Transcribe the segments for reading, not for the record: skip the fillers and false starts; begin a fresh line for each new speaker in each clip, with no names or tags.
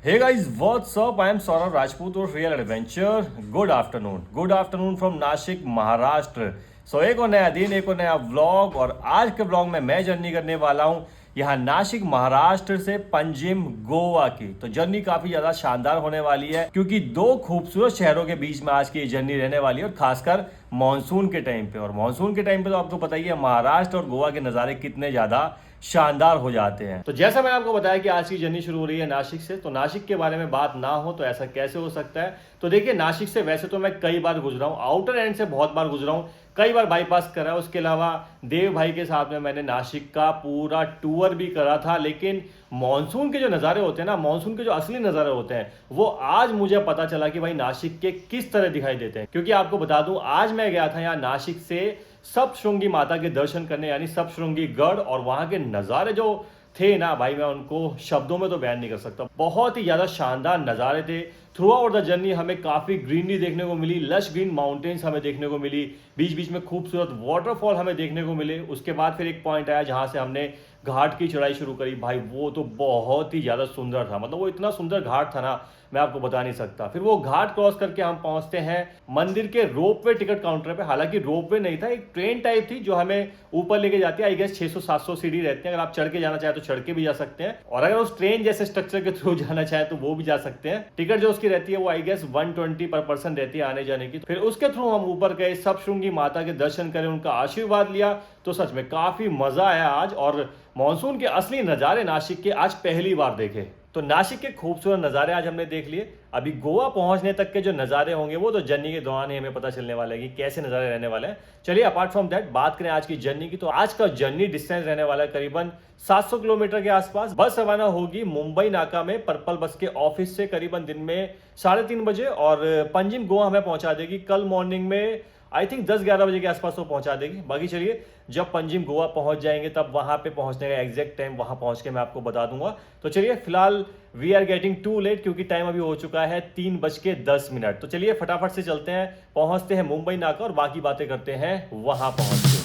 Hey guys, what's up? I am Saurav Rajput of Real Adventure. Good afternoon. Good afternoon from Nashik Maharashtra. एक और नया दिन, एक और नया व्लॉग और आज के व्लॉग में मैं जर्नी करने वाला हूँ यहाँ नाशिक महाराष्ट्र से पंजिम गोवा की। तो जर्नी काफी ज्यादा शानदार होने वाली है क्योंकि दो खूबसूरत शहरों के बीच में आज की ये जर्नी रहने वाली है और खासकर मानसून के टाइम पे। और मानसून के टाइम पे तो आपको पता ही है महाराष्ट्र और गोवा के नज़ारे कितने ज्यादा शानदार हो जाते हैं। तो जैसा मैंने आपको बताया कि आज की जर्नी शुरू हो रही है नासिक से, तो नासिक के बारे में बात ना हो तो ऐसा कैसे हो सकता है। तो देखिए नासिक से वैसे तो मैं कई बार गुजरा हूँ, आउटर एंड से बहुत बार गुजरा हूँ, कई बार बाईपास करा। उसके अलावा देव भाई के साथ में मैंने नासिक का पूरा टूर भी करा था। लेकिन मानसून के जो नज़ारे होते हैं ना, मानसून के जो असली नज़ारे होते हैं वो आज मुझे पता चला कि भाई नासिक के किस तरह दिखाई देते हैं। क्योंकि आपको बता दूं आज मैं गया था यहाँ नासिक से सप्तशृंगी माता के दर्शन करने, यानी सप्तशृंगी गढ़, और वहां के नज़ारे जो थे ना भाई मैं उनको शब्दों में तो बयान नहीं कर सकता। बहुत ही ज्यादा शानदार नज़ारे थे। थ्रू आउट द जर्नी हमें काफी ग्रीनरी देखने को मिली, लश ग्रीन माउंटेन्स हमें देखने को मिली, बीच बीच में खूबसूरत वाटरफॉल हमें देखने को मिले। उसके बाद फिर एक पॉइंट आया जहां से हमने घाट की चढ़ाई शुरू करी। भाई वो तो बहुत ही ज्यादा सुंदर था, मतलब वो इतना सुंदर घाट था ना मैं आपको बता नहीं सकता। फिर वो घाट क्रॉस करके हम पहुंचते हैं मंदिर के रोपवे टिकट काउंटर पे। हालांकि रोपवे नहीं था, एक ट्रेन टाइप थी जो हमें ऊपर लेके जाती है। आई गेस 600-700 सीढ़ी रहते हैं। अगर आप चढ़ के जाना चाहे तो चढ़ के भी जा सकते हैं, और अगर उस ट्रेन जैसे स्ट्रक्चर के थ्रू जाना चाहे तो वो भी जा सकते हैं। टिकट जो उसकी रहती है वो आई गेस 120 पर पर्सन रहती है आने जाने की। फिर उसके थ्रू हम ऊपर गए, सप्तशृंगी माता के दर्शन करें, उनका आशीर्वाद लिया। तो सच में काफी मजा आया आज, और मानसून के असली नज़ारे नासिक के आज पहली बार देखे। तो नासिक के खूबसूरत नज़ारे आज हमने देख लिए। अभी गोवा पहुंचने तक के जो नज़ारे होंगे वो तो जर्नी के दौरान ही हमें पता चलने वाला है कि कैसे नज़ारे रहने वाले हैं। चलिए अपार्ट फ्रॉम दैट बात करें आज की जर्नी की, तो आज का जर्नी डिस्टेंस रहने वाला है करीबन 700 किलोमीटर के आसपास। बस रवाना होगी मुंबई नाका में पर्पल बस के ऑफिस से करीबन दिन में 3:30 बजे, और पंजिम गोवा हमें पहुंचा देगी कल मॉर्निंग में आई थिंक 10-11 बजे के आसपास वो पहुंचा देगी। बाकी चलिए जब पंजिम गोवा पहुंच जाएंगे तब वहां पे पहुंचने का एग्जैक्ट टाइम वहां पहुंच के मैं आपको बता दूंगा। तो चलिए फिलहाल we are getting too late क्योंकि टाइम अभी हो चुका है 3:10। तो चलिए फटाफट से चलते हैं, पहुंचते हैं मुंबई नाका और बाकी बातें करते हैं वहां पहुंच के।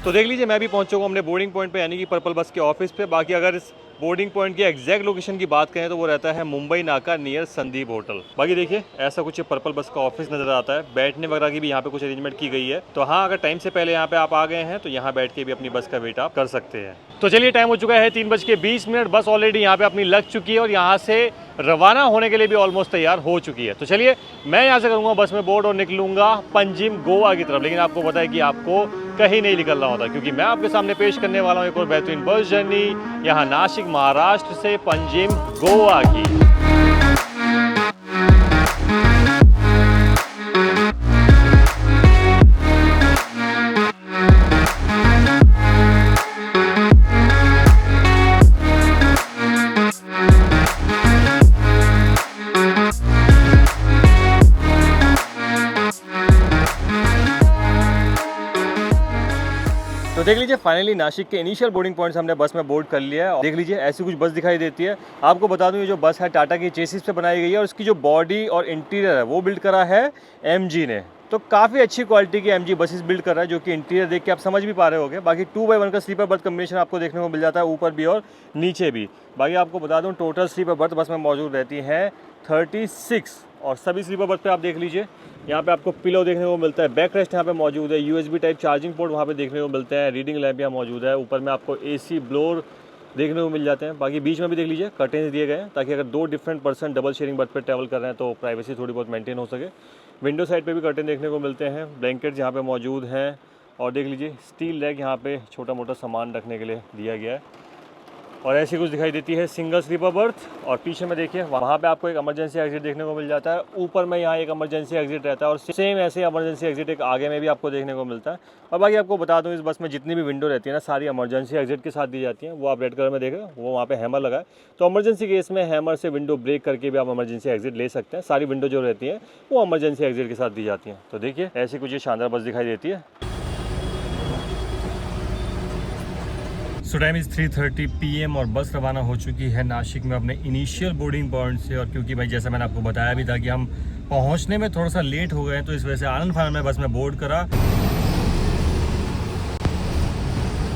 तो देख लीजिए मैं भी पहुंच चुका हूं अपने बोर्डिंग पॉइंट पे, यानी कि पर्पल बस के ऑफिस पे। बाकी अगर इस बोर्डिंग पॉइंट की एग्जैक्ट लोकेशन की बात करें तो वो रहता है मुंबई नाका नियर संदीप होटल। बाकी देखिए ऐसा कुछ पर्पल बस का ऑफिस नजर आता है। बैठने वगैरह की भी यहाँ पे कुछ अरेंजमेंट की गई है। तो हाँ, अगर टाइम से पहले यहाँ पे आप आ गए हैं तो यहाँ बैठ के भी अपनी बस का वेट आप कर सकते हैं। तो चलिए टाइम हो चुका है 3:20। बस ऑलरेडी यहाँ पे अपनी लग चुकी है और यहाँ से रवाना होने के लिए भी ऑलमोस्ट तैयार हो चुकी है। तो चलिए मैं यहाँ से करूँगा बस में बोर्ड और निकलूंगा पंजिम गोवा की तरफ। लेकिन आपको पता है कि आपको कहीं नहीं निकलना होता क्योंकि मैं आपके सामने पेश करने वाला हूँ एक और बेहतरीन बस जर्नी यहाँ नासिक महाराष्ट्र से पंजिम गोवा की। तो देख लीजिए फाइनली नासिक के इनिशियल बोर्डिंग पॉइंट्स हमने बस में बोर्ड कर लिया है। देख लीजिए ऐसी कुछ बस दिखाई देती है। आपको बता दूं ये जो बस है टाटा की चेसिस पे बनाई गई है और इसकी जो बॉडी और इंटीरियर है वो बिल्ड करा है एमजी ने। तो काफ़ी अच्छी क्वालिटी की एमजी बसेस बिल्ड कर रहा है, जो कि इंटीरियर देख के आप समझ भी पा रहे होंगे। बाकी 2x1 का स्लीपर बर्थ कम्बिनेशन आपको देखने को मिल जाता है ऊपर भी और नीचे भी। बाकी आपको बता दूं टोटल स्लीपर बर्थ बस में मौजूद रहती है 36, और सभी स्लीपर बर्थ पे आप देख लीजिए यहाँ पे आपको पिलो देखने को मिलता है, बैक रेस्ट यहाँ पे मौजूद है, यूएसबी टाइप चार्जिंग पोर्ट वहाँ पे देखने को मिलते हैं, रीडिंग लैंप यहाँ मौजूद है, ऊपर में आपको एसी ब्लोअर देखने को मिल जाते हैं। बाकी बीच में भी देख लीजिए कर्टेन्स दिए गए हैं ताकि अगर 2 different person double sharing birth पे ट्रैवल कर रहे हैं तो प्राइवेसी थोड़ी बहुत मेंटेन हो सके। विंडो साइड पे भी कर्टेन देखने को मिलते हैं, ब्लैंकेट्स यहाँ पे मौजूद हैं, और देख लीजिए स्टील रैक यहाँ पे छोटा मोटा सामान रखने के लिए दिया गया है। और ऐसी कुछ दिखाई देती है सिंगल स्लीपर बर्थ। और पीछे में देखिए वहाँ पे आपको एक इमरजेंसी एग्जिट देखने को मिल जाता है, ऊपर में यहाँ एक इमरजेंसी एग्जिट रहता है, और सेम ऐसे इमरजेंसी एग्जिट एक आगे में भी आपको देखने को मिलता है। और बाकी आपको बता दूँ इस बस में जितनी भी विंडो रहती है ना सारी इमरजेंसी एग्जिट के साथ दी जाती हैं। वो आप रेड कलर में देखें वो वहाँ पे हैमर लगा है, तो इमरजेंसी केस में हैमर से विंडो ब्रेक करके भी आप इमरजेंसी एग्जिट ले सकते हैं। सारी विंडो जो रहती है वो इमरजेंसी एग्जिट के साथ दी जाती हैं। तो देखिए ऐसी कुछ ये शानदार बस दिखाई देती है। सो टाइम इज़ 3:30 PM और बस रवाना हो चुकी है नासिक में अपने इनिशियल बोर्डिंग पॉइंट से। और क्योंकि भाई जैसा मैंने आपको बताया भी था कि हम पहुंचने में थोड़ा सा लेट हो गए, तो इस वजह से आनंद फानन में बस में बोर्ड करा।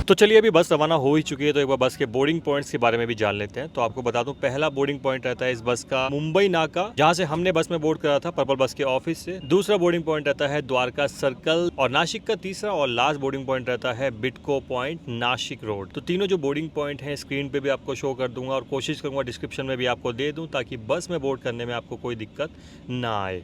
तो चलिए अभी बस रवाना हो ही चुकी है, तो एक बार बस के बोर्डिंग पॉइंट्स के बारे में भी जान लेते हैं। तो आपको बता दूं, पहला बोर्डिंग पॉइंट रहता है इस बस का मुंबई नाका, जहां से हमने बस में बोर्ड करा था पर्पल बस के ऑफिस से। दूसरा बोर्डिंग पॉइंट रहता है द्वारका सर्कल, और नासिक का तीसरा और लास्ट बोर्डिंग पॉइंट रहता है बिटको पॉइंट नासिक रोड। तो तीनों जो बोर्डिंग पॉइंट है स्क्रीन पे भी आपको शो कर दूंगा, और कोशिश करूंगा डिस्क्रिप्शन में भी आपको दे दूं, ताकि बस में बोर्ड करने में आपको कोई दिक्कत ना आए।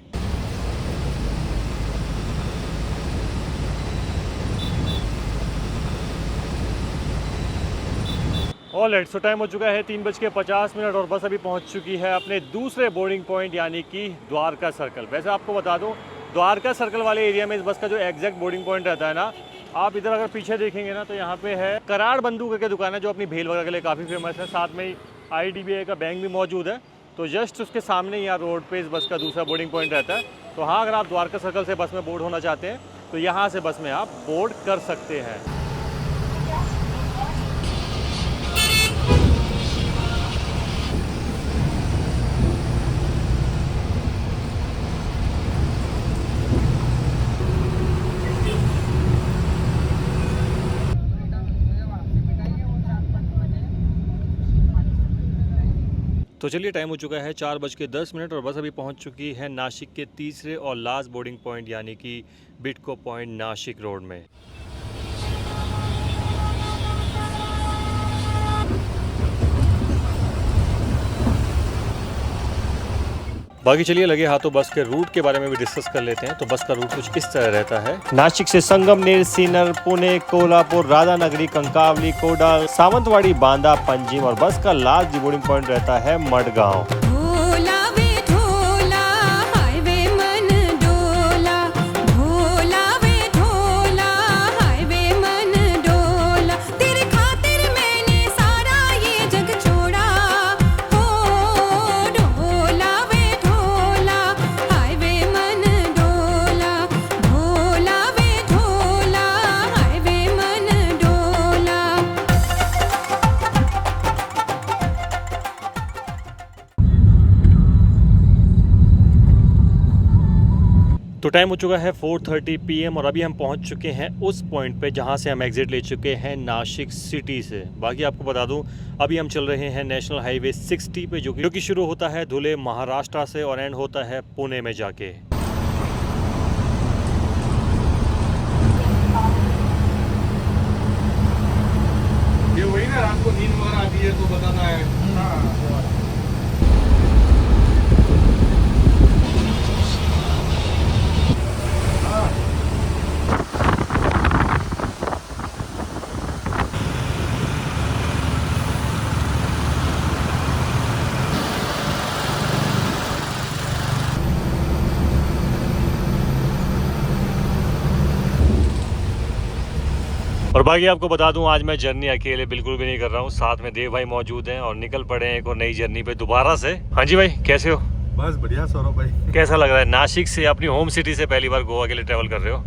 ऑलराइट, सो टाइम हो चुका है 3:50 और बस अभी पहुंच चुकी है अपने दूसरे बोर्डिंग पॉइंट यानी कि द्वारका सर्कल। वैसे आपको बता दूं, द्वारका सर्कल वाले एरिया में इस बस का जो एग्जैक्ट बोर्डिंग पॉइंट रहता है ना, आप इधर अगर पीछे देखेंगे ना, तो यहाँ पे है कराड़ बंधु करके दुकान है, जो अपनी भेल वगैरह के लिए काफ़ी फेमस है। साथ में ही IDBI का बैंक भी मौजूद है। तो जस्ट उसके सामने यहाँ रोड पे इस बस का दूसरा बोर्डिंग पॉइंट रहता है। तो हाँ, अगर आप द्वारका सर्कल से बस में बोर्ड होना चाहते हैं तो यहाँ से बस में आप बोर्ड कर सकते हैं। तो चलिए टाइम हो चुका है 4:10 और बस अभी पहुंच चुकी है नासिक के तीसरे और लास्ट बोर्डिंग पॉइंट यानी कि बिटको पॉइंट नासिक रोड में। बाकी चलिए लगे हाथों बस के रूट के बारे में भी डिस्कस कर लेते हैं। तो बस का रूट कुछ इस तरह रहता है। नासिक से संगमनेर, सीकर, पुणे, कोल्हापुर, राधानगरी, कंकावली, कोडाल, सावंतवाड़ी, बांदा, पंजिम, और बस का लास्ट बोर्डिंग पॉइंट रहता है मडगांव। तो टाइम हो चुका है 4:30 PM और अभी हम पहुंच चुके हैं उस पॉइंट पे जहां से हम एग्जिट ले चुके हैं नासिक सिटी से। बाकी आपको बता दूं, अभी हम चल रहे हैं नेशनल हाईवे 60 पे, जो कि शुरू होता है धुले महाराष्ट्र से और एंड होता है पुणे में जाके।
ये वही ना, रात को नींद वगैरह आती है तो बताना है।
और बाकी आपको बता दूं, आज मैं जर्नी अकेले बिल्कुल भी नहीं कर रहा हूं, साथ में देव भाई मौजूद हैं और निकल पड़े हैं एक और नई जर्नी पे दोबारा से। हाँ जी भाई, कैसे हो?
बस बढ़िया सौरभ भाई।
कैसा लग रहा है नासिक से अपनी होम सिटी से पहली बार गोवा के लिए ट्रैवल कर रहे हो?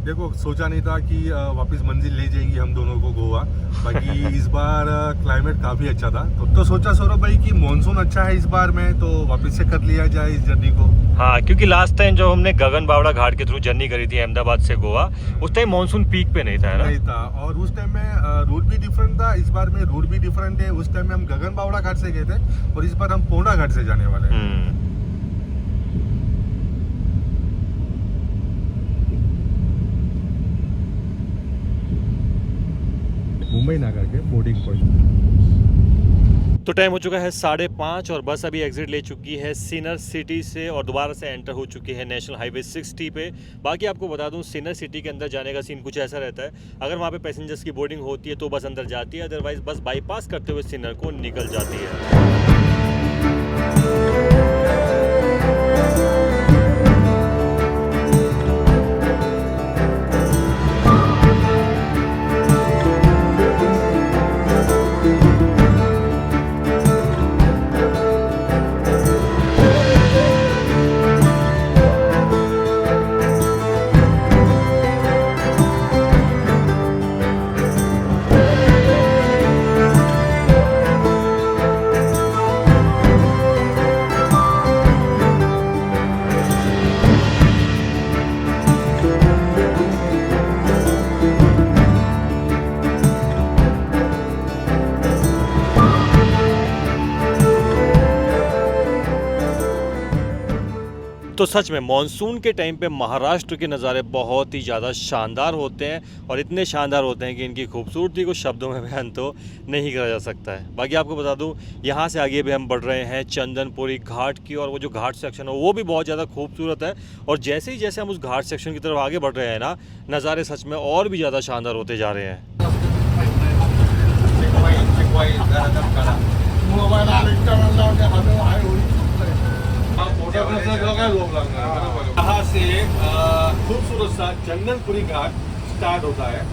देखो, सोचा नहीं था कि वापस मंजिल ले जाएंगी हम दोनों को गोवा। बाकी इस बार क्लाइमेट काफ़ी अच्छा था, तो सोचा सौरभ भाई कि मॉनसून अच्छा है इस बार में, तो वापस से कर लिया जाए इस जर्नी को।
हाँ, क्योंकि लास्ट टाइम जो हमने गगन बावड़ा घाट के थ्रू जर्नी करी थी अहमदाबाद से गोवा, उस टाइम मानसून पीक पे नहीं था, है ना?
नहीं था, और उस टाइम में रूट भी डिफरेंट था। इस बार में रूट भी डिफरेंट है। उस टाइम में हम गगन बावड़ा घाट से गए थे और इस बार हम पोंडा घाट से जाने वाले हैं। मुंबई नाका के बोर्डिंग पॉइंट।
तो टाइम हो चुका है 5:30 और बस अभी एग्जिट ले चुकी है सिनर सिटी से और दोबारा से एंटर हो चुकी है नेशनल हाईवे 60 पे। बाकी आपको बता दूं, सिनर सिटी के अंदर जाने का सीन कुछ ऐसा रहता है, अगर वहाँ पे पैसेंजर्स की बोर्डिंग होती है तो बस अंदर जाती है, अदरवाइज बस बाईपास करते हुए सिनर को निकल जाती है। तो सच में मॉनसून के टाइम पे महाराष्ट्र के नज़ारे बहुत ही ज़्यादा शानदार होते हैं और इतने शानदार होते हैं कि इनकी खूबसूरती को शब्दों में बयान तो नहीं करा जा सकता है। बाकी आपको बता दूं, यहाँ से आगे भी हम बढ़ रहे हैं चंदनपुरी घाट की, और वो जो घाट सेक्शन है वो भी बहुत ज़्यादा खूबसूरत है। और जैसे ही जैसे हम उस घाट सेक्शन की तरफ आगे बढ़ रहे हैं ना, नज़ारे सच में और भी ज़्यादा शानदार होते जा रहे हैं।
यहाँ से खूबसूरत सा चंदनपुरी घाट स्टार्ट होता है।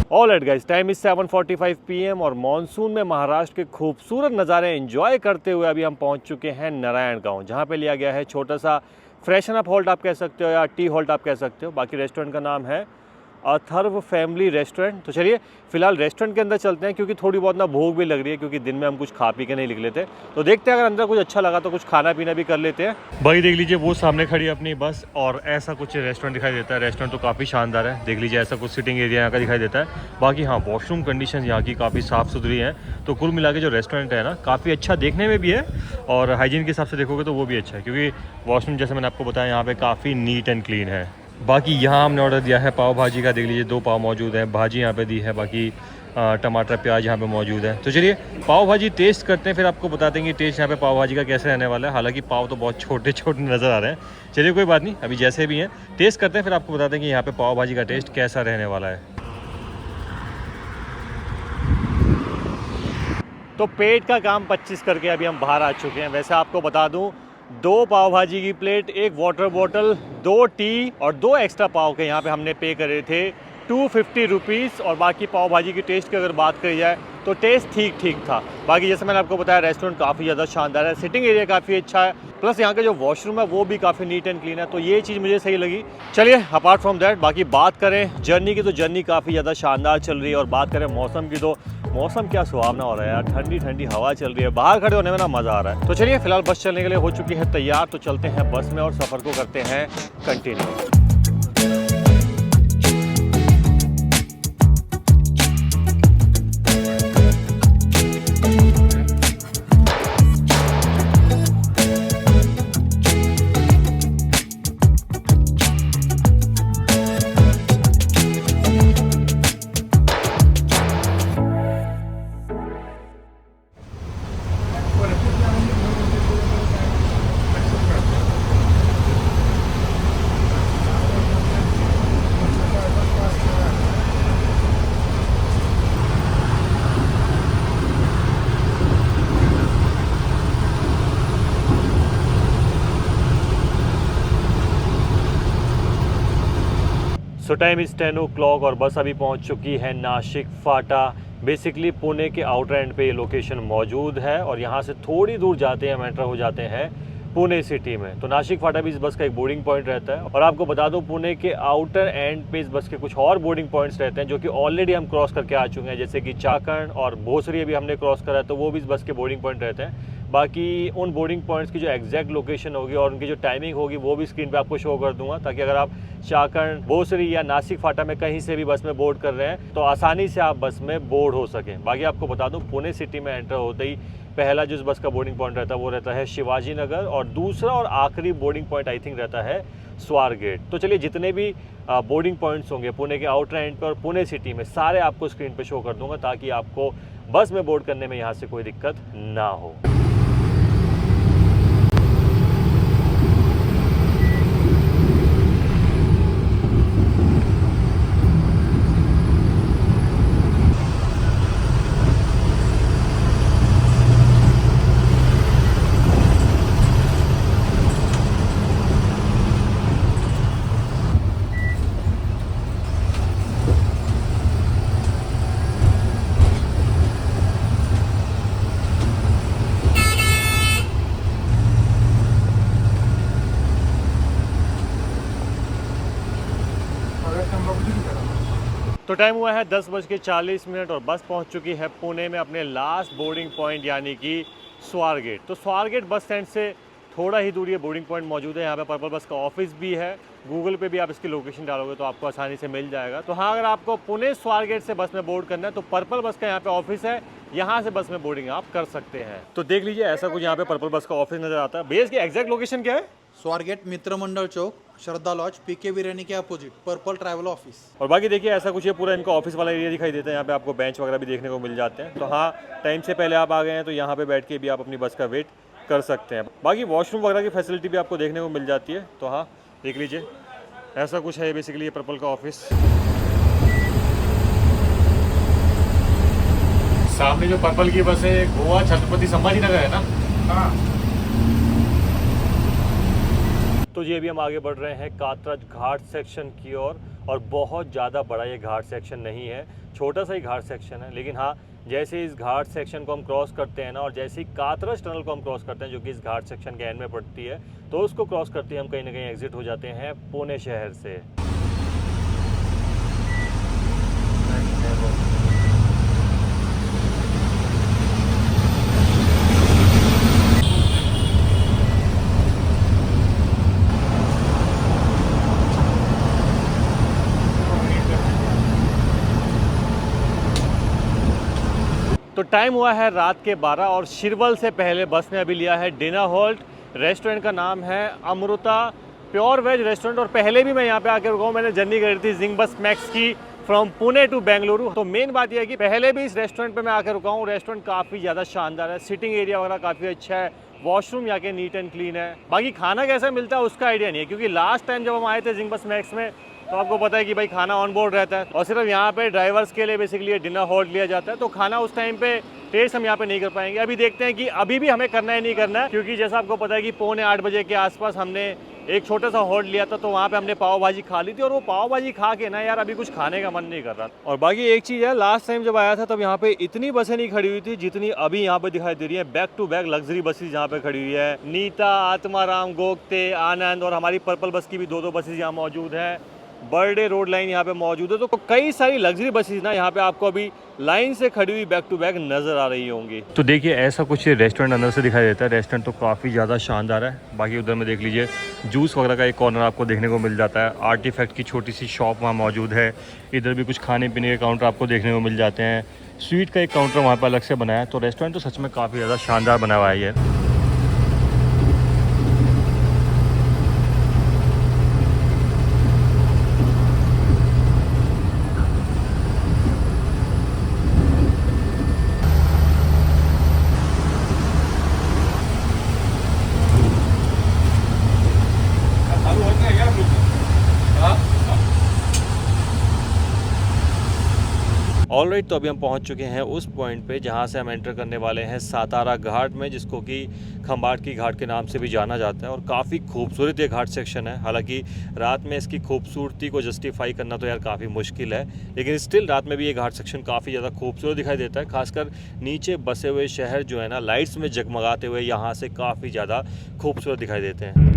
Alright guys, time is 7:45 PM और मॉनसून में महाराष्ट्र के खूबसूरत नज़ारे एंजॉय करते हुए अभी हम पहुंच चुके हैं नारायण गांव, जहां पे लिया गया है छोटा सा फ्रेशन अप हॉल्ट आप कह सकते हो या टी हॉल्ट आप कह सकते हो। बाकी रेस्टोरेंट का नाम है अथर्व फैमिली रेस्टोरेंट। तो चलिए फिलहाल रेस्टोरेंट के अंदर चलते हैं, क्योंकि थोड़ी बहुत ना भूख भी लग रही है, क्योंकि दिन में हम कुछ खा पी के नहीं निकले थे। तो देखते हैं, अगर अंदर कुछ अच्छा लगा तो कुछ खाना पीना भी कर लेते हैं। भाई देख लीजिए, वो सामने खड़ी है अपनी बस, और ऐसा कुछ रेस्टोरेंट दिखाई देता है। रेस्टोरेंट तो काफ़ी शानदार है, देख लीजिए ऐसा कुछ सिटिंग एरिया यहाँ का दिखाई देता है। बाकी हाँ, वॉशरूम कंडीशन यहाँ की काफ़ी साफ़ सुथरी है। तो कुल मिला के जो रेस्टोरेंट है ना, काफ़ी अच्छा देखने में भी है, और हाइजीन के हिसाब से देखोगे तो वो भी अच्छा है, क्योंकि वॉशरूम जैसे मैंने आपको बताया यहाँ पे काफ़ी नीट एंड क्लीन है। बाकी यहाँ हमने ऑर्डर दिया है पाव भाजी का, देख लीजिए 2 पाव मौजूद है, भाजी यहाँ पे दी है, बाकी टमाटर प्याज यहाँ पे मौजूद है। तो चलिए पाव भाजी टेस्ट करते हैं, फिर आपको बता देंगे टेस्ट यहाँ पे पाव भाजी का कैसे रहने वाला है। हालांकि पाव तो बहुत छोटे छोटे नज़र आ रहे हैं, चलिए कोई बात नहीं, अभी जैसे भी हैं टेस्ट करते हैं, फिर आपको बता देंगे यहाँ पे पाव भाजी का टेस्ट कैसा रहने वाला है। तो पेट का काम 25 करके अभी हम बाहर आ चुके हैं। वैसे आपको बता दूं, 2 पाव भाजी की प्लेट, 1 वाटर बॉटल, 2 टी और 2 एक्स्ट्रा पाव के यहाँ पे हमने पे करे थे 250 रुपीज़। और बाकी पाव भाजी की टेस्ट की अगर बात करी जाए तो टेस्ट ठीक ठीक था। बाकी जैसे मैंने आपको बताया, रेस्टोरेंट काफ़ी ज़्यादा शानदार है, सिटिंग एरिया काफ़ी अच्छा है, प्लस यहाँ का जो वॉशरूम है वो भी काफ़ी नीट एंड क्लीन है। तो ये चीज़ मुझे सही लगी। चलिए अपार्ट फ्रॉम दैट, बाकी बात करें जर्नी की, तो जर्नी काफ़ी ज़्यादा शानदार चल रही है। और बात करें मौसम की, तो मौसम क्या सुहावना हो रहा है यार, ठंडी ठंडी हवा चल रही है, बाहर खड़े होने में ना मज़ा आ रहा है। तो चलिए फिलहाल बस चलने के लिए हो चुकी है तैयार, तो चलते हैं बस में और सफ़र को करते हैं continue. So time is 10 o'clock और बस अभी पहुंच चुकी है नासिक फाटा। बेसिकली पुणे के आउटर एंड पे ये लोकेशन मौजूद है, और यहाँ से थोड़ी दूर जाते हैं एंटर हो जाते हैं पुणे सिटी में। तो नासिक फाटा भी इस बस का एक बोर्डिंग पॉइंट रहता है। और आपको बता दूं, पुणे के आउटर एंड पे इस बस के कुछ और बोर्डिंग पॉइंट्स रहते हैं, जो कि ऑलरेडी हम क्रॉस करके आ चुके हैं, जैसे कि चाकण और भोसरी अभी हमने क्रॉस करा है, तो वो भी इस बस के बोर्डिंग पॉइंट रहते हैं। बाकी उन बोर्डिंग पॉइंट्स की जो एग्जैक्ट लोकेशन होगी और उनकी जो टाइमिंग होगी वो भी स्क्रीन पे आपको शो कर दूंगा, ताकि अगर आप चाकण, भोसरी या नासिक फाटा में कहीं से भी बस में बोर्ड कर रहे हैं तो आसानी से आप बस में बोर्ड हो सकें। बाकी आपको बता दूं, पुणे सिटी में एंटर होते ही पहला जो इस बस का बोर्डिंग पॉइंट रहता है वो रहता है शिवाजी नगर, और दूसरा और आखिरी बोर्डिंग पॉइंट आई थिंक रहता है स्वारगेट। तो चलिए जितने भी बोर्डिंग पॉइंट्स होंगे पुणे के आउटर एंड पर और पुणे सिटी में, सारे आपको स्क्रीन पे शो कर दूंगा, ताकि आपको बस में बोर्ड करने में यहाँ से कोई दिक्कत ना हो। टाइम हुआ है 10:40 और बस पहुंच चुकी है पुणे में अपने लास्ट बोर्डिंग पॉइंट यानी कि स्वारगेट। तो स्वारगेट बस स्टैंड से थोड़ा ही दूर ये बोर्डिंग पॉइंट मौजूद है। यहाँ पे पर्पल बस का ऑफिस भी है। गूगल पे भी आप इसकी लोकेशन डालोगे तो आपको आसानी से मिल जाएगा। तो हाँ, अगर आपको पुणे स्वारगेट से बस में बोर्ड करना है तो पर्पल बस का यहाँ पे ऑफिस है, यहाँ से बस में बोर्डिंग आप कर सकते हैं। तो देख लीजिए, ऐसा कुछ यहाँ पे पर्पल बस का ऑफिस नजर आता है। भैया इसकी एग्जैक्ट लोकेशन क्या है?
स्वारगेट मित्र मंडल चौक, श्रद्धा लॉज, पीके बिरयानी के अपोजिट, पर्पल ट्रैवल ऑफिस।
और बाकी देखिए, ऐसा कुछ ये पूरा इनका ऑफिस वाला एरिया दिखाई देता है। यहाँ पे आपको बेंच वगैरह भी देखने को मिल जाते हैं। तो हाँ, टाइम से पहले आप आ गए हैं तो यहाँ पे बैठ के भी आप अपनी बस का वेट कर सकते हैं। बाकी वॉशरूम वगैरह की फैसिलिटी भी आपको देखने को मिल जाती है। तो हाँ, देख लीजिए, ऐसा कुछ है बेसिकली ये पर्पल का ऑफिस। सामने जो पर्पल की बस है गोवा छत्रपति संभाजी नगर है ना? हाँ। तो ये भी हम आगे बढ़ रहे हैं कात्रज घाट सेक्शन की ओर। और बहुत ज़्यादा बड़ा ये घाट सेक्शन नहीं है, छोटा सा ही घाट सेक्शन है। लेकिन हाँ, जैसे इस घाट सेक्शन को हम क्रॉस करते हैं ना, और जैसे ही कात्रज टनल को हम क्रॉस करते हैं जो कि इस घाट सेक्शन के एंड में पड़ती है, तो उसको क्रॉस करते ही हम कहीं ना कहीं एग्जिट हो जाते हैं पुणे शहर से। तो टाइम हुआ है रात के 12 और शिरवल से पहले बस ने अभी लिया है डिनर हॉल्ट। रेस्टोरेंट का नाम है अमृता प्योर वेज रेस्टोरेंट। और पहले भी मैं यहाँ पे आकर रुका हूँ, मैंने जर्नी करी थी जिंग बस मैक्स की फ्रॉम पुणे टू बेंगलुरु। तो मेन बात यह है कि पहले भी इस रेस्टोरेंट पे मैं आकर रुका हूँ। रेस्टोरेंट काफ़ी ज़्यादा शानदार है, सिटिंग एरिया वगैरह काफ़ी अच्छा है, वॉशरूम यहाँ के नीट एंड क्लीन है। बाकी खाना कैसा मिलता है उसका आइडिया नहीं है, क्योंकि लास्ट टाइम जब हम आए थे जिंग बस मैक्स में तो आपको पता है कि भाई खाना ऑन बोर्ड रहता है और सिर्फ यहाँ पे ड्राइवर्स के लिए बेसिकली डिनर हॉल्ट लिया जाता है। तो खाना उस टाइम पे टेस्ट हम यहाँ पे नहीं कर पाएंगे। अभी देखते हैं कि अभी भी हमें करना है नहीं करना है, क्योंकि जैसा आपको पता है कि 7:45 बजे के आसपास हमने एक छोटा सा हॉल्ट लिया था, तो वहाँ पे हमने पाव भाजी खा ली थी। और वो पाव भाजी खा के ना यार अभी कुछ खाने का मन नहीं कर रहा। और बाकी एक चीज़ है, लास्ट टाइम जब आया था तब यहाँ पे इतनी बसें नहीं खड़ी हुई थी जितनी अभी यहाँ पे दिखाई दे रही है। Back to back luxury buses यहाँ पे खड़ी हुई है। नीता, आत्माराम, गोगते, आनंद और हमारी पर्पल बस की भी 2-2 बसेज यहाँ मौजूद है। बर्डे रोड लाइन यहाँ पे मौजूद है। तो कई सारी लग्जरी बसेज ना यहाँ पे आपको अभी लाइन से खड़ी हुई बैक टू बैक नजर आ रही होंगी। तो देखिए, ऐसा कुछ रेस्टोरेंट अंदर से दिखाई देता है। रेस्टोरेंट तो काफ़ी ज़्यादा शानदार है। बाकी उधर में देख लीजिए, जूस वगैरह का एक कॉर्नर आपको देखने को मिल जाता है। आर्टिफैक्ट की छोटी सी शॉप वहाँ मौजूद है। इधर भी कुछ खाने पीने के काउंटर आपको देखने को मिल जाते हैं। स्वीट का एक काउंटर वहाँ पर अलग से बनाया है। तो रेस्टोरेंट तो सच में काफ़ी ज़्यादा शानदार बना हुआ है ये। ऑलराइट, तो अभी हम पहुंच चुके हैं उस पॉइंट पे जहां से हम एंटर करने वाले हैं सातारा घाट में, जिसको कि खंबाट की घाट के नाम से भी जाना जाता है। और काफ़ी खूबसूरत ये घाट सेक्शन है। हालांकि रात में इसकी खूबसूरती को जस्टिफाई करना तो यार काफ़ी मुश्किल है, लेकिन स्टिल रात में भी ये घाट सेक्शन काफ़ी ज़्यादा खूबसूरत दिखाई देता है। खासकर नीचे बसे हुए शहर जो है ना, लाइट्स में जगमगाते हुए यहाँ से काफ़ी ज़्यादा खूबसूरत दिखाई देते हैं।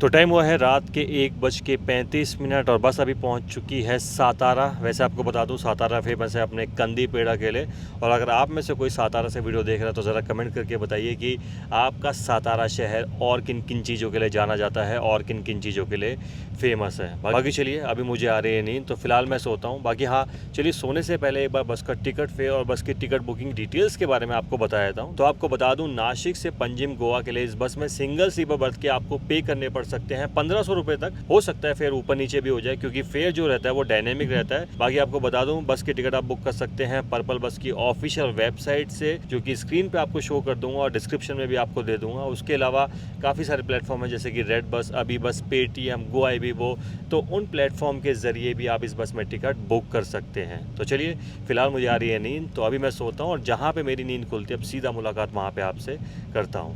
तो टाइम हुआ है रात के 1:35 और बस अभी पहुंच चुकी है सातारा। वैसे आपको बता दूं, सातारा फेमस है अपने कंदी पेड़ा के लिए। और अगर आप में से कोई सातारा से वीडियो देख रहा है तो ज़रा कमेंट करके बताइए कि आपका सातारा शहर और किन किन चीज़ों के लिए जाना जाता है और किन किन चीज़ों के लिए फेमस है। बाकी चलिए, अभी मुझे आ रही है नींद तो फिलहाल मैं सोता हूँ। बाकी हाँ, चलिए सोने से पहले एक बार बस का टिकट फेयर और बस की टिकट बुकिंग डिटेल्स के बारे में आपको बता देता हूँ। तो आपको बता दूँ, नासिक से पंजिम गोवा के लिए इस बस में सिंगल स्लीपर बर्थ के आपको पे करने पड़ सकते हैं 1500 रुपये तक। हो सकता है फेयर ऊपर नीचे भी हो जाए, क्योंकि फेयर जो रहता है वो डायनेमिक रहता है। बाकी आपको बता दूं, बस की टिकट आप बुक कर सकते हैं पर्पल बस की ऑफिशियल वेबसाइट से, जो कि स्क्रीन पे आपको शो कर दूंगा और डिस्क्रिप्शन में भी आपको दे दूंगा। उसके अलावा काफ़ी सारे प्लेटफॉर्म हैं, जैसे कि रेड बस, अभी बस, पेटीएम, गोआईबीबो। तो उन प्लेटफॉर्म के ज़रिए भी आप इस बस में टिकट बुक कर सकते हैं। तो चलिए, फिलहाल मुझे आ रही है नींद, तो अभी मैं सोता हूँ और जहाँ पर मेरी नींद खुलती है अब सीधा मुलाकात वहाँ पर आपसे करता हूँ।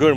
गुड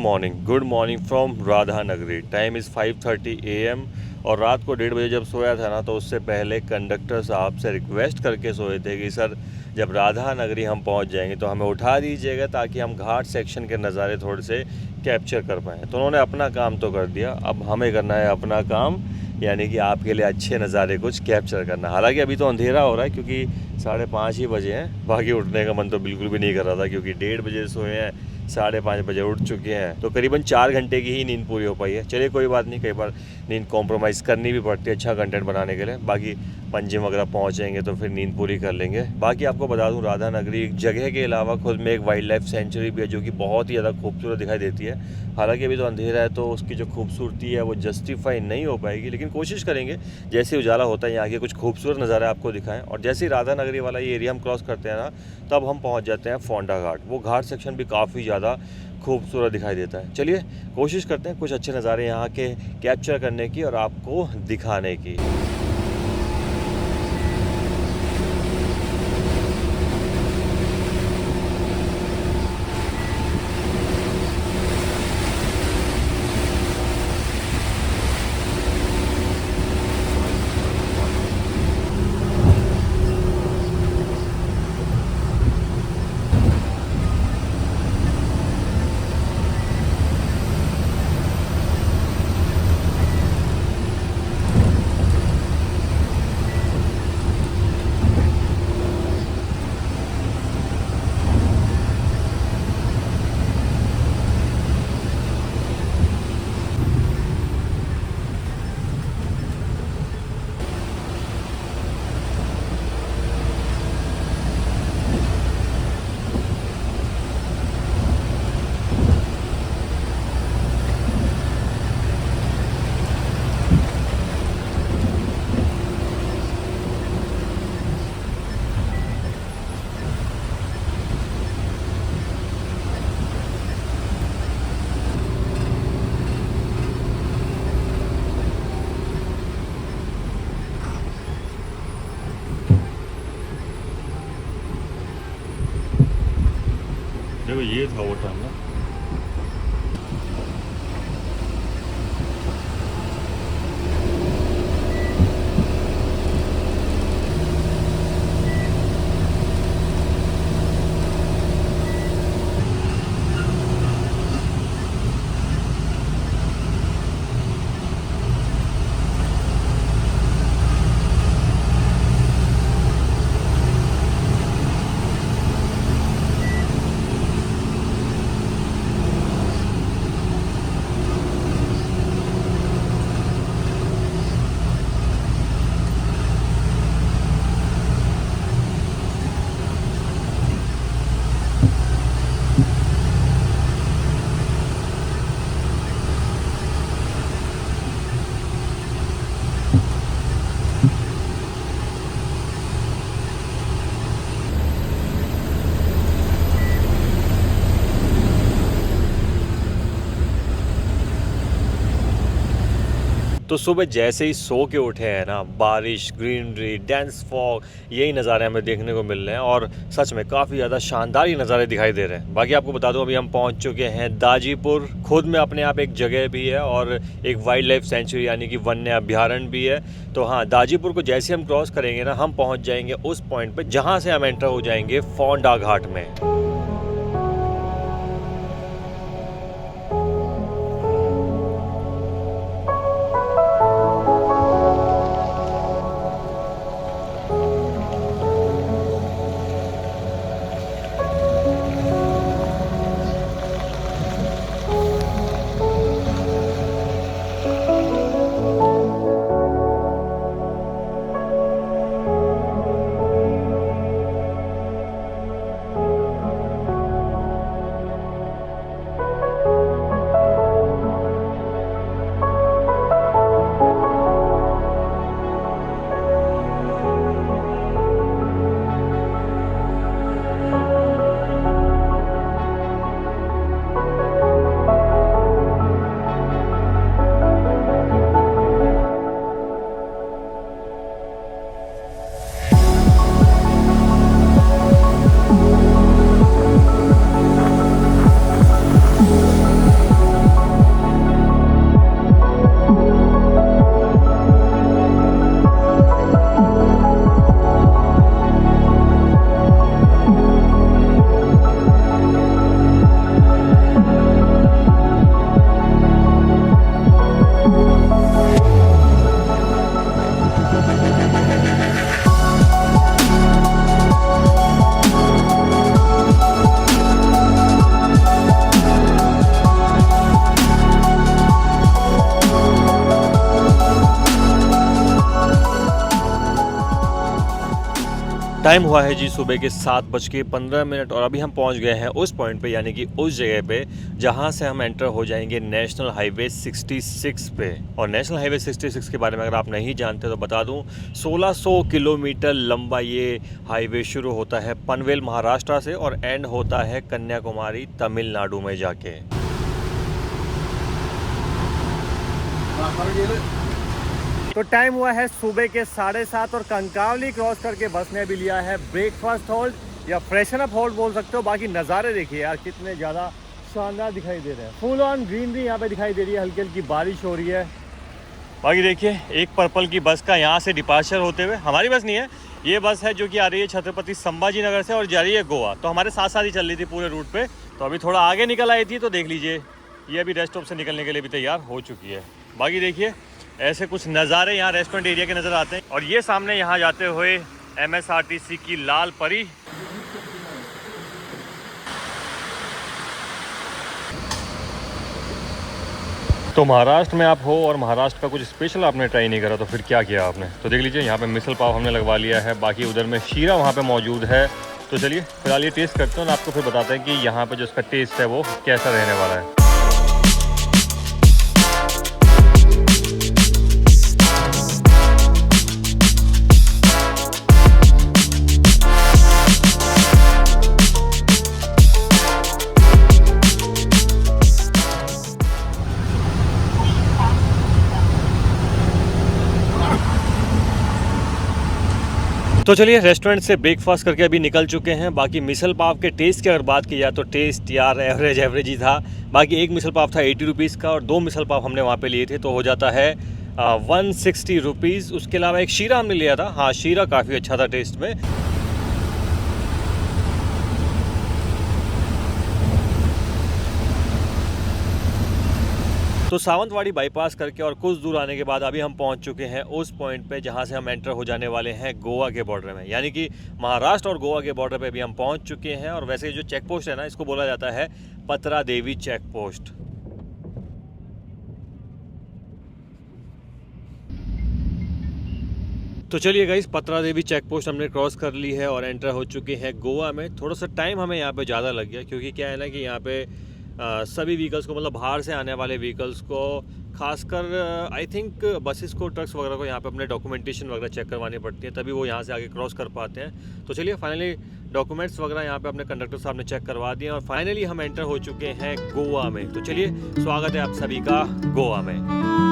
मॉर्निंग फ्रॉम राधा नगरी। टाइम इज़ 5:30 AM और रात को 1:30 बजे जब सोया था ना, तो उससे पहले कंडक्टर साहब से रिक्वेस्ट करके सोए थे कि सर जब राधा नगरी हम पहुंच जाएंगे तो हमें उठा दीजिएगा ताकि हम घाट सेक्शन के नज़ारे थोड़े से कैप्चर कर पाएँ। तो उन्होंने अपना काम तो कर दिया, अब हमें करना है अपना काम, यानी कि आपके लिए अच्छे नज़ारे कुछ कैप्चर करना। हालांकि अभी तो अंधेरा हो रहा है क्योंकि 5:30 ही बजे हैं। बाकी उठने का मन तो बिल्कुल भी नहीं कर रहा था क्योंकि 1:30 बजे सोए हैं, 5:30 बजे उठ चुके हैं, तो करीबन 4 घंटे की ही नींद पूरी हो पाई है। चलिए कोई बात नहीं, कई बार नींद कॉम्प्रोमाइज़ करनी भी पड़ती है अच्छा कंटेंट बनाने के लिए। बाकी पंजिम वगैरह पहुंचेंगे तो फिर नींद पूरी कर लेंगे। बाकी आपको बता दूं, राधा नगरी एक जगह के अलावा खुद में एक वाइल्ड लाइफ सेंचुरी भी है जो कि बहुत ही ज़्यादा खूबसूरत दिखाई देती है। हालांकि अभी तो अंधेरा है तो उसकी जो खूबसूरती है वो जस्टिफाई नहीं हो पाएगी, लेकिन कोशिश करेंगे जैसे उजाला होता है यहाँ के कुछ खूबसूरत नज़ारे आपको दिखाएं। और जैसे ही राधा नगरी वाला ये एरिया हम क्रॉस करते हैं ना, तब हम पहुँच जाते हैं फोंडा घाट। वो घाट सेक्शन भी काफ़ी ज़्यादा खूबसूरत दिखाई देता है। चलिए कोशिश करते हैं कुछ अच्छे नज़ारे यहाँ के कैप्चर करने की और आपको दिखाने की। देखो ये था वो टाइम ना। तो सुबह जैसे ही सो के उठे हैं ना, बारिश, ग्रीनरी, डेंस फॉग, यही नज़ारे हमें देखने को मिल रहे हैं और सच में काफ़ी ज़्यादा शानदार ये नज़ारे दिखाई दे रहे हैं। बाकी आपको बता दूं, अभी हम पहुंच चुके हैं दाजीपुर। खुद में अपने आप एक जगह भी है और एक वाइल्ड लाइफ सेंचुरी यानी कि वन्य अभ्यारण्य भी है। तो हाँ, दाजीपुर को जैसे हम क्रॉस करेंगे ना, हम पहुँच जाएंगे उस पॉइंट पर जहाँ से हम एंटर हो जाएंगे फोंडा घाट में। टाइम हुआ है जी सुबह के 7:15 और अभी हम पहुंच गए हैं उस पॉइंट पे, यानी कि उस जगह पे जहां से हम एंटर हो जाएंगे नेशनल हाईवे 66 पे। और नेशनल हाईवे 66 के बारे में अगर आप नहीं जानते तो बता दूं, 1600 किलोमीटर लंबा ये हाईवे शुरू होता है पनवेल महाराष्ट्र से और एंड होता है कन्याकुमारी तमिलनाडु में जाके। तो टाइम हुआ है सुबह के 7:30 और कंकावली क्रॉस करके बस ने भी लिया है ब्रेकफास्ट होल्ड या फ्रेशन अप होल्ड बोल सकते हो। बाकी नज़ारे देखिए यार कितने ज़्यादा शानदार दिखाई दे रहे हैं। फुल ऑन ग्रीनरी यहाँ पे दिखाई दे रही है, हल्की हल्की बारिश हो रही है। बाकी देखिए एक पर्पल की बस का यहाँ से डिपार्चर होते हुए, हमारी बस नहीं है ये बस है जो कि आ रही है छत्रपति संभाजी नगर से और जा रही है गोवा। तो हमारे साथ साथ ही चल रही थी पूरे रूट पे। तो अभी थोड़ा आगे निकल आई थी तो देख लीजिए ये अभी रेस्ट स्टॉप से निकलने के लिए भी तैयार हो चुकी है। बाकी देखिए ऐसे कुछ नज़ारे यहाँ रेस्टोरेंट एरिया के नज़र आते हैं। और ये सामने यहाँ जाते हुए MSRTC की लाल परी। तो महाराष्ट्र में आप हो और महाराष्ट्र का कुछ स्पेशल आपने ट्राई नहीं करा तो फिर क्या किया आपने? तो देख लीजिए यहाँ पे मिसल पाव हमने लगवा लिया है, बाकी उधर में शीरा वहाँ पे मौजूद है। तो चलिए फिलहाल ये टेस्ट करते हैं और आपको फिर बताते हैं कि यहाँ पे जो इसका टेस्ट है वो कैसा रहने वाला है। तो चलिए रेस्टोरेंट से ब्रेकफास्ट करके अभी निकल चुके हैं। बाकी मिसल पाव के टेस्ट की अगर बात की जाए तो टेस्ट यार एवरेज ही था। बाकी एक मिसल पाव था 80 रुपीज़ का और 2 मिसल पाव हमने वहाँ पे लिए थे तो हो जाता है 160 रुपीज़। उसके अलावा एक शीरा हमने लिया था। हाँ शीरा काफ़ी अच्छा था टेस्ट में। तो सावंतवाड़ी बाईपास करके और कुछ दूर आने के बाद अभी हम पहुंच चुके हैं उस पॉइंट पे जहां से हम एंटर हो जाने वाले हैं गोवा के बॉर्डर में, यानी कि महाराष्ट्र और गोवा के बॉर्डर पे भी हम पहुंच चुके हैं। और वैसे जो चेक पोस्ट है ना इसको बोला जाता है पतरा देवी चेक पोस्ट। तो चलिए गाइस पतरा देवी चेक पोस्ट हमने क्रॉस कर ली है और एंटर हो चुके हैं गोवा में। थोड़ा सा टाइम हमें यहाँ पे ज़्यादा लग गया क्योंकि क्या है ना कि यहाँ पे सभी व्हीकल्स को, मतलब बाहर से आने वाले व्हीकल्स को, खासकर आई थिंक बसेस को, ट्रक्स वगैरह को यहाँ पे अपने डॉक्यूमेंटेशन वगैरह चेक करवानी पड़ती है तभी वो यहाँ से आगे क्रॉस कर पाते हैं। तो चलिए फाइनली डॉक्यूमेंट्स वगैरह यहाँ पे अपने कंडक्टर साहब ने चेक करवा दिए और फाइनली हम एंटर हो चुके हैं गोवा में। तो चलिए स्वागत है आप सभी का गोवा में।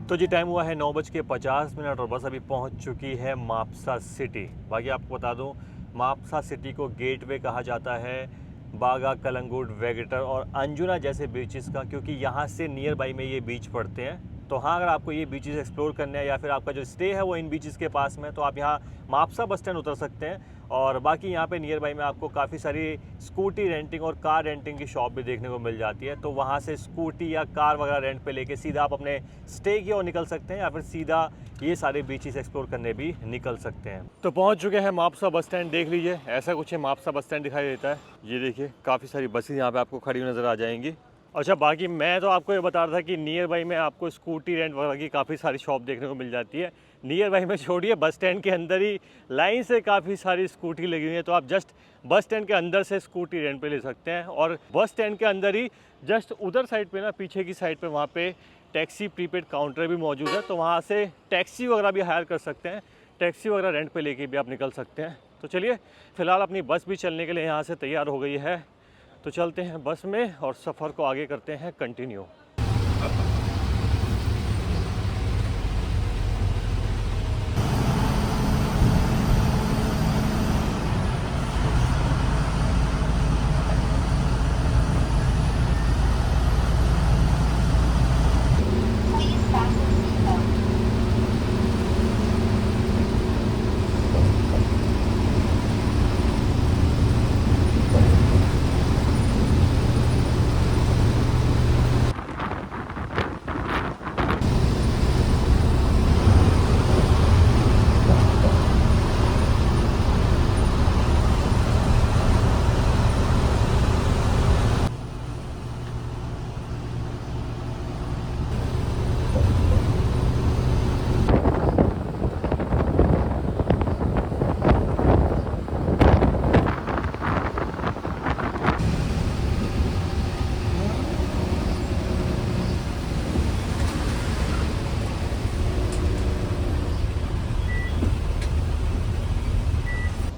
तो जी टाइम हुआ है 9:50 और बस अभी पहुंच चुकी है मापसा सिटी। बाकी आपको बता दूं मापसा सिटी को गेटवे कहा जाता है बागा, कलंगुट, वेगेटर और अंजुना जैसे बीचेस का, क्योंकि यहाँ से नियर बाई में ये बीच पड़ते हैं। तो हाँ अगर आपको ये बीचेस एक्सप्लोर करने हैं या फिर आपका जो स्टे है वो इन बीचेस के पास में, तो आप यहाँ मापसा बस स्टैंड उतर सकते हैं। और बाकी यहाँ पे नियर बाई में आपको काफ़ी सारी स्कूटी रेंटिंग और कार रेंटिंग की शॉप भी देखने को मिल जाती है। तो वहाँ से स्कूटी या कार वगैरह रेंट पे लेके सीधा आप अपने स्टे की ओर निकल सकते हैं या फिर सीधा ये सारे बीचेस एक्सप्लोर करने भी निकल सकते हैं। तो पहुँच चुके हैं मापसा बस स्टैंड। देख लीजिए ऐसा कुछ है मापसा बस स्टैंड दिखाई देता है। ये देखिए काफ़ी सारी बसेस यहाँ पे आपको खड़ी हुई नज़र आ जाएंगी। अच्छा बाकी मैं तो आपको ये बता रहा था कि नियर बाई में आपको स्कूटी रेंट वगैरह की काफ़ी सारी शॉप देखने को मिल जाती है। नियर बाई में छोड़िए, बस स्टैंड के अंदर ही लाइन से काफ़ी सारी स्कूटी लगी हुई है। तो आप जस्ट बस स्टैंड के अंदर से स्कूटी रेंट पे ले सकते हैं। और बस स्टैंड के अंदर ही जस्ट उधर साइड पे ना, पीछे की साइड पे वहाँ पे टैक्सी प्रीपेड काउंटर भी मौजूद है। तो वहाँ से टैक्सी वगैरह भी हायर कर सकते हैं, टैक्सी वगैरह रेंट पे लेके भी आप निकल सकते हैं। तो चलिए फ़िलहाल अपनी बस भी चलने के लिए यहाँ से तैयार हो गई है, तो चलते हैं बस में और सफ़र को आगे करते हैं कंटिन्यू।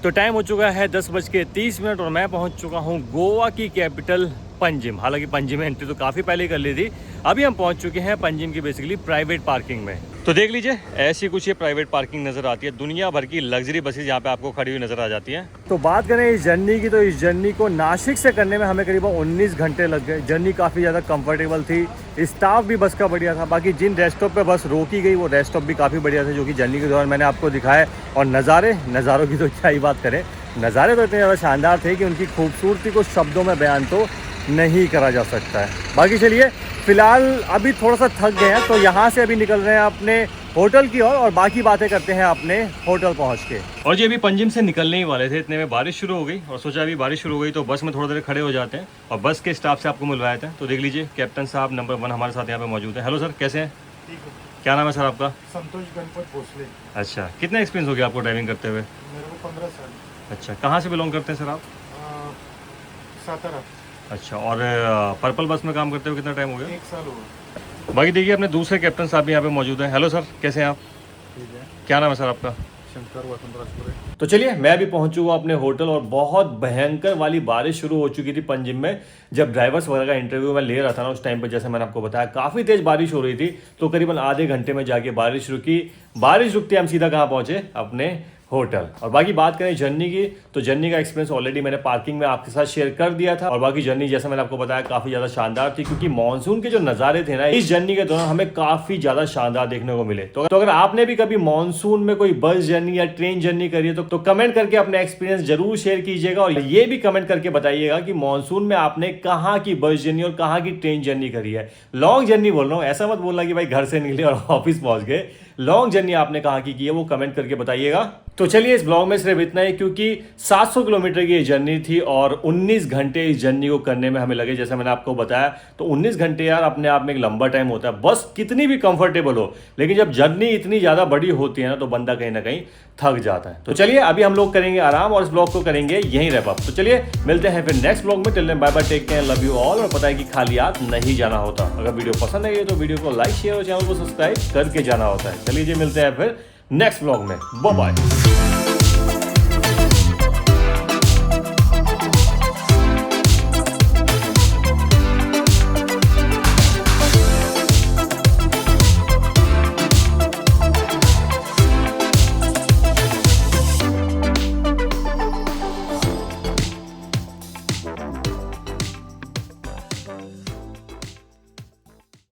तो टाइम हो चुका है 10:30 और मैं पहुंच चुका हूं गोवा की कैपिटल पंजिम। हालांकि पंजिम में एंट्री तो काफ़ी पहले कर ली थी। अभी हम पहुंच चुके हैं पंजिम की बेसिकली प्राइवेट पार्किंग में। तो देख लीजिए ऐसी कुछ ये प्राइवेट पार्किंग नज़र आती है। दुनिया भर की लग्जरी बसेज यहाँ पे आपको खड़ी हुई नज़र आ जाती हैं। तो बात करें इस जर्नी की, तो इस जर्नी को नासिक से करने में हमें करीबन 19 घंटे लग गए। जर्नी काफ़ी ज़्यादा कंफर्टेबल थी, स्टाफ भी बस का बढ़िया था। बाकी जिन रेस्ट स्टॉप पे बस रोकी गई वो रेस्ट स्टॉप भी काफ़ी बढ़िया थे, जो कि जर्नी के दौरान मैंने आपको दिखाया। और नज़ारों की तो क्या ही बात करें, नज़ारे तो इतने ज़्यादा शानदार थे कि उनकी खूबसूरती को शब्दों में बयान तो नहीं करा जा सकता है। बाकी चलिए फ़िलहाल अभी थोड़ा सा थक गए हैं, तो यहाँ से अभी निकल रहे हैं अपने होटल की ओर और बाकी बातें करते हैं अपने होटल पहुँच के। और जी अभी पंजिम से निकलने ही वाले थे, इतने में बारिश शुरू हो गई और सोचा अभी बारिश शुरू हो गई तो बस में थोड़ा देर खड़े हो जाते हैं और बस के स्टाफ से आपको मिलवाए थे। तो देख लीजिए कैप्टन साहब नंबर 1 हमारे साथ यहाँ पे मौजूद है। हेलो सर, कैसे हैं?
ठीक है।
क्या नाम है सर आपका?
संतोष गणपत भोसले।
अच्छा, कितना एक्सपीरियंस हो गया आपको ड्राइविंग करते हुए?
मेरे को 15 साल।
अच्छा, कहाँ से बिलोंग करते हैं सर आप?
सातारा।
अच्छा, और पर्पल बस में काम करते हुए कितना टाइम हो गया?
1 साल हुआ।
बाकी देखिए अपने दूसरे कैप्टन साहब भी यहाँ पे मौजूद हैं। हेलो सर, कैसे हैं आप?
ठीक है।
क्या नाम है सर आपका?
शंकर वसंतराजपुरे।
तो चलिए मैं भी पहुंच चुका अपने होटल और बहुत भयंकर वाली बारिश शुरू हो चुकी थी पंजिम में। जब ड्राइवर्स वगैरह का इंटरव्यू मैं ले रहा था ना, उस टाइम पे जैसे मैंने आपको बताया काफ़ी तेज़ बारिश हो रही थी। तो करीबन आधे घंटे में जाके बारिश रुकी। बारिश रुकते हम सीधा कहाँ पहुँचे? अपने होटल। और बाकी बात करें जर्नी की, तो जर्नी का एक्सपीरियंस ऑलरेडी मैंने पार्किंग में आपके साथ शेयर कर दिया था। और बाकी जर्नी जैसे मैंने आपको बताया काफ़ी ज़्यादा शानदार थी, क्योंकि मानसून के जो नज़ारे थे ना इस जर्नी के दौरान हमें काफ़ी ज़्यादा शानदार देखने को मिले। तो अगर आपने भी कभी मानसून में कोई बस जर्नी या ट्रेन जर्नी करी है तो कमेंट करके अपना एक्सपीरियंस जरूर शेयर कीजिएगा। और ये भी कमेंट करके बताइएगा कि मानसून में आपने कहाँ की बस जर्नी और कहाँ की ट्रेन जर्नी करी है। लॉन्ग जर्नी बोल रहा हूँ, ऐसा मत बोलना कि भाई घर से निकले और ऑफिस पहुंच गए। लॉन्ग जर्नी आपने कहाँ की है वो कमेंट करके बताइएगा। तो चलिए इस ब्लॉग में सिर्फ इतना ही, क्योंकि 700 किलोमीटर की ये जर्नी थी और 19 घंटे इस जर्नी को करने में हमें लगे। जैसे मैंने आपको बताया तो 19 घंटे यार अपने आप में एक लंबा टाइम होता है, बस कितनी भी कंफर्टेबल हो, लेकिन जब जर्नी इतनी ज़्यादा बड़ी होती है ना तो बंदा कहीं ना कहीं थक जाता है। तो चलिए अभी हम लोग करेंगे आराम और इस ब्लॉग को करेंगे यहीं रैप अप। तो चलिए मिलते हैं फिर नेक्स्ट ब्लॉग में। Till then bye bye, take care, love you all. और पता है कि खाली हाथ नहीं जाना होता। अगर वीडियो पसंद आई तो वीडियो को लाइक शेयर और चैनल को सब्सक्राइब करके जाना होता है। चलिए जी मिलते हैं फिर नेक्स्ट ब्लॉग में। Bye bye.